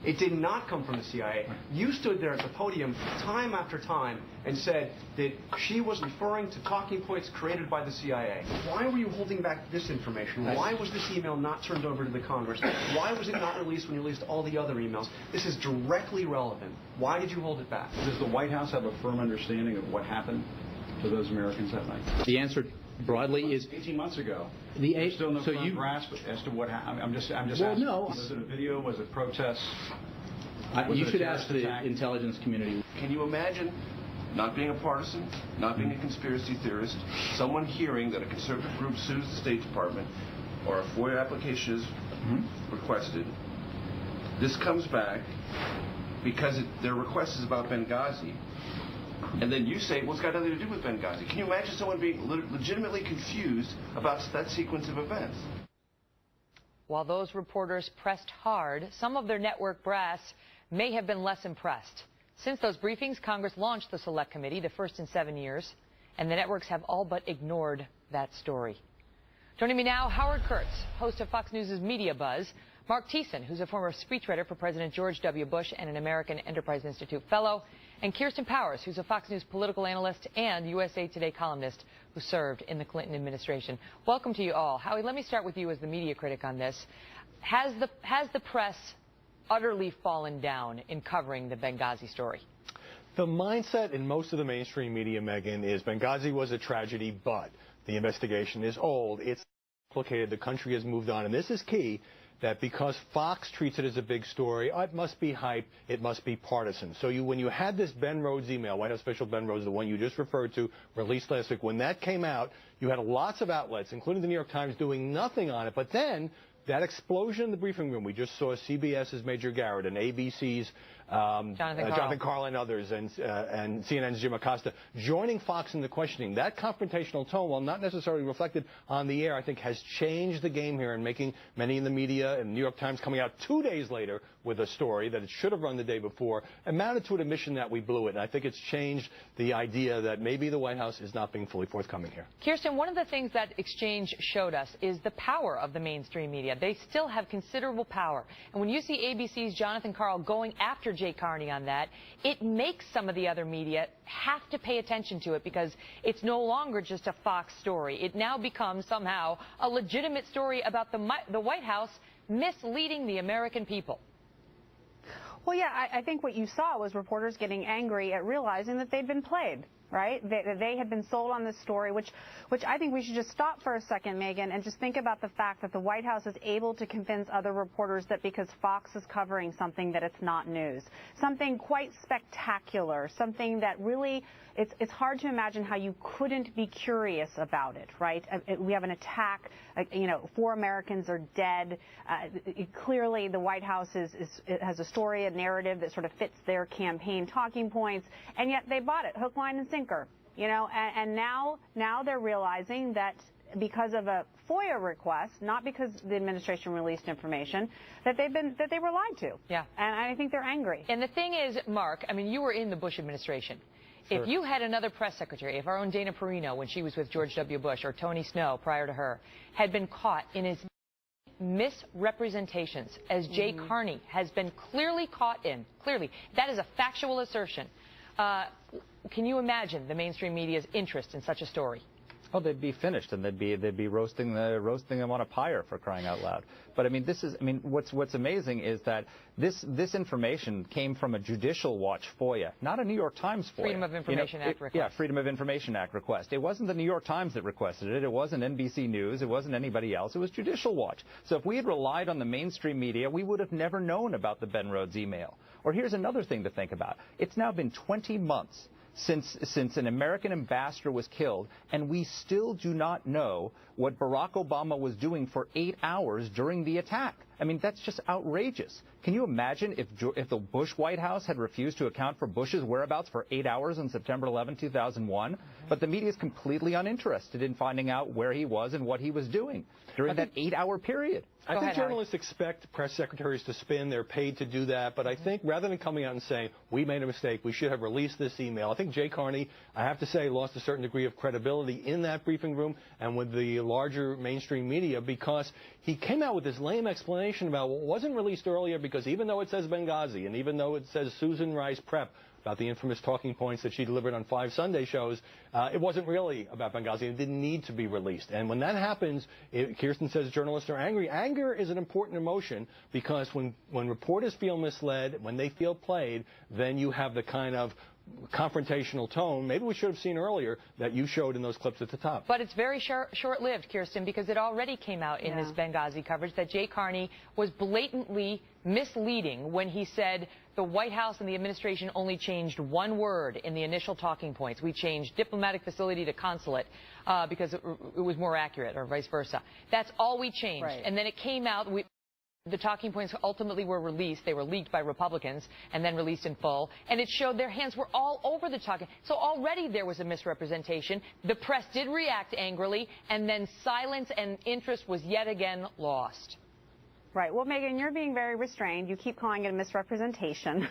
It did not come from the CIA. You stood there at the podium time after time and said that she was referring to talking points created by the CIA. Why were you holding back this information? Why was this email not turned over to the Congress? Why was it not released when you released all the other emails? This is directly relevant. Why did you hold it back? Does the White House have a firm understanding of what happened to those Americans that night? The answer broadly is 18 months ago. There's still no firm grasp as to what happened. I'm just well, asking. No. Was it a video? Was it protests? You should ask the intelligence community. Can you imagine, not being a partisan, not being a conspiracy theorist, someone hearing that a conservative group sues the State Department or a FOIA application is requested, this comes back because their request is about Benghazi, and then you say, well, it's got nothing to do with Benghazi. Can you imagine someone being legitimately confused about that sequence of events? While those reporters pressed hard, some of their network brass may have been less impressed. Since those briefings, Congress launched the Select Committee, the first in 7 years, and the networks have all but ignored that story. Joining me now, Howard Kurtz, host of Fox News' Media Buzz, Mark Thiessen, who's a former speechwriter for President George W. Bush and an American Enterprise Institute fellow, and Kirsten Powers, who's a Fox News political analyst and USA Today columnist who served in the Clinton administration. Welcome to you all. Howie, let me start with you as the media critic on this. Has the press utterly fallen down in covering the Benghazi story? The mindset in most of the mainstream media, Megyn, is Benghazi was a tragedy, but the investigation is old. It's complicated. The country has moved on. And this is key, that because Fox treats it as a big story, it must be hype, it must be partisan. So when you had this Ben Rhodes email, White House official Ben Rhodes, the one you just referred to, released last week, when that came out, you had lots of outlets, including the New York Times, doing nothing on it. But then that explosion in the briefing room, we just saw CBS's Major Garrett and ABC's Jonathan Karl and others, and CNN's Jim Acosta joining Fox in the questioning. That confrontational tone, while not necessarily reflected on the air, I think has changed the game here and making many in the media and the New York Times coming out 2 days later with a story that it should have run the day before, amounted to an admission that we blew it. And I think it's changed the idea that maybe the White House is not being fully forthcoming here. Kirsten, one of the things that exchange showed us is the power of the mainstream media. They still have considerable power. And when you see ABC's Jonathan Karl going after Jay Carney on that, it makes some of the other media have to pay attention to it because it's no longer just a Fox story. It now becomes somehow a legitimate story about the White House misleading the American people. Well, yeah, I think what you saw was reporters getting angry at realizing that they'd been played, right? They had been sold on this story, which I think we should just stop for a second, Megyn, and just think about the fact that the White House is able to convince other reporters that because Fox is covering something that it's not news, something quite spectacular, something that really, it's hard to imagine how you couldn't be curious about it, right? We have an attack, 4 Americans are dead. Clearly, the White House has a story, a narrative that sort of fits their campaign talking points, and yet they bought it, hook, line, and sinker, and now they're realizing that because of a FOIA request, not because the administration released information, that they were lied to. Yeah. And I think they're angry. And the thing is, Mark, I mean, you were in the Bush administration. Sure. If you had another press secretary, if our own Dana Perino, when she was with George W. Bush, or Tony Snow prior to her, had been caught in his misrepresentations, as Jay Carney has been clearly caught in, that is a factual assertion. Can you imagine the mainstream media's interest in such a story? Oh, they'd be finished, and they'd be roasting them on a pyre, for crying out loud. But I mean, what's amazing is that this information came from a Judicial Watch FOIA, not a New York Times FOIA. Freedom of Information Act request. Yeah, Freedom of Information Act request. It wasn't the New York Times that requested it. It wasn't NBC News. It wasn't anybody else. It was Judicial Watch. So if we had relied on the mainstream media, we would have never known about the Ben Rhodes email. Or here's another thing to think about. It's now been 20 months since an American ambassador was killed, and we still do not know what Barack Obama was doing for 8 hours during the attack. I mean, that's just outrageous. Can you imagine if the Bush White House had refused to account for Bush's whereabouts for 8 hours on September 11, 2001? But the media is completely uninterested in finding out where he was and what he was doing during that 8-hour period. I think journalists expect press secretaries to spin. They're paid to do that. But I think rather than coming out and saying, we made a mistake, we should have released this email, I think Jay Carney, I have to say, lost a certain degree of credibility in that briefing room and with the larger mainstream media because he came out with this lame explanation information about what wasn't released earlier, because even though it says Benghazi and even though it says Susan Rice Prep about the infamous talking points that she delivered on 5 Sunday shows, it wasn't really about Benghazi. It didn't need to be released. And when that happens, Kirsten says journalists are angry. Anger is an important emotion, because when reporters feel misled, when they feel played, then you have the kind of confrontational tone, maybe we should have seen earlier, that you showed in those clips at the top. But it's very short-lived, Kirsten, because it already came out in this Benghazi coverage that Jay Carney was blatantly misleading when he said the White House and the administration only changed one word in the initial talking points. We changed diplomatic facility to consulate because it was more accurate, or vice versa. That's all we changed. Right. And then it came out... The talking points ultimately were released. They were leaked by Republicans and then released in full. And it showed their hands were all over the talking. So already there was a misrepresentation. The press did react angrily, and then silence and interest was yet again lost. Right. Well, Megan, you're being very restrained. You keep calling it a misrepresentation.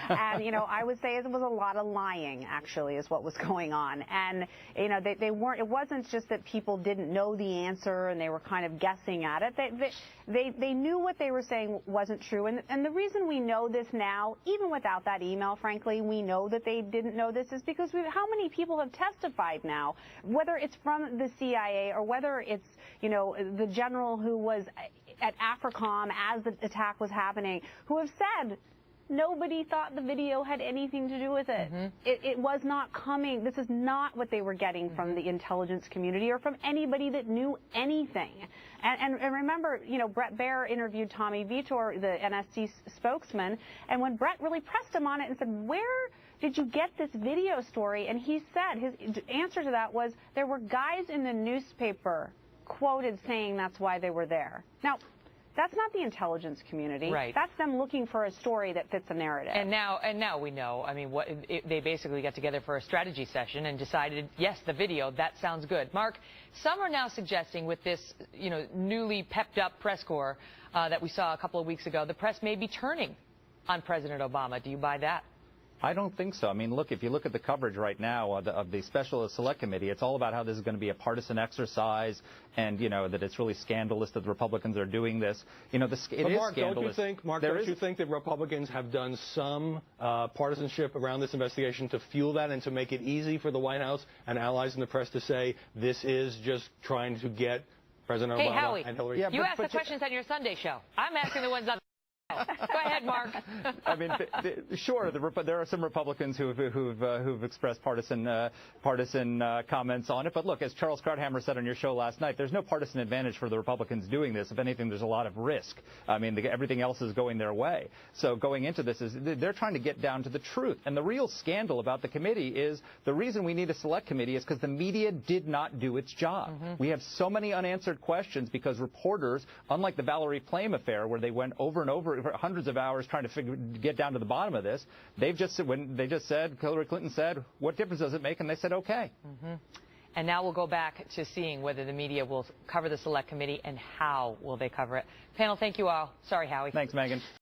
And, you know, I would say it was a lot of lying, actually, is what was going on. And, you know, they weren't, it wasn't just that people didn't know the answer and they were kind of guessing at it. They knew what they were saying wasn't true. And the reason we know this now, even without that email, frankly, we know that they didn't know this, is because how many people have testified now, whether it's from the CIA or whether it's, you know, the general who was at AFRICOM as the attack was happening, who have said nobody thought the video had anything to do with it. It was not coming. This is not what they were getting from the intelligence community or from anybody that knew anything. And remember, you know, Brett Baer interviewed Tommy Vitor, the NSC spokesman, and when Brett really pressed him on it and said, where did you get this video story? And he said, his answer to that was, there were guys in the newspaper quoted saying that's why they were there. Now, that's not the intelligence community. Right. That's them looking for a story that fits a narrative. And now we know. I mean, they basically got together for a strategy session and decided, yes, the video, that sounds good. Mark, some are now suggesting with this, you know, newly pepped up press corps that we saw a couple of weeks ago, the press may be turning on President Obama. Do you buy that? I don't think so. I mean, look, if you look at the coverage right now of the Special Select Committee, it's all about how this is going to be a partisan exercise, and, you know, that it's really scandalous that the Republicans are doing this. You know, it is scandalous. Don't you think that Republicans have done some partisanship around this investigation to fuel that and to make it easy for the White House and allies in the press to say this is just trying to get President Obama Howie, and Hillary? You ask the questions on your Sunday show. I'm asking the ones on. Go ahead, Mark. I mean, sure, there are some Republicans who've expressed partisan comments on it. But look, as Charles Krauthammer said on your show last night, there's no partisan advantage for the Republicans doing this. If anything, there's a lot of risk. I mean, everything else is going their way. So going into this, they're trying to get down to the truth. And the real scandal about the committee is the reason we need a select committee is because the media did not do its job. We have so many unanswered questions because reporters, unlike the Valerie Plame affair, where they went over and over for hundreds of hours trying to get down to the bottom of this, they just said, Hillary Clinton said, what difference does it make? And they said, okay. And now we'll go back to seeing whether the media will cover the select committee and how will they cover it. Panel, thank you all. Sorry, Howie. Thanks, Megan.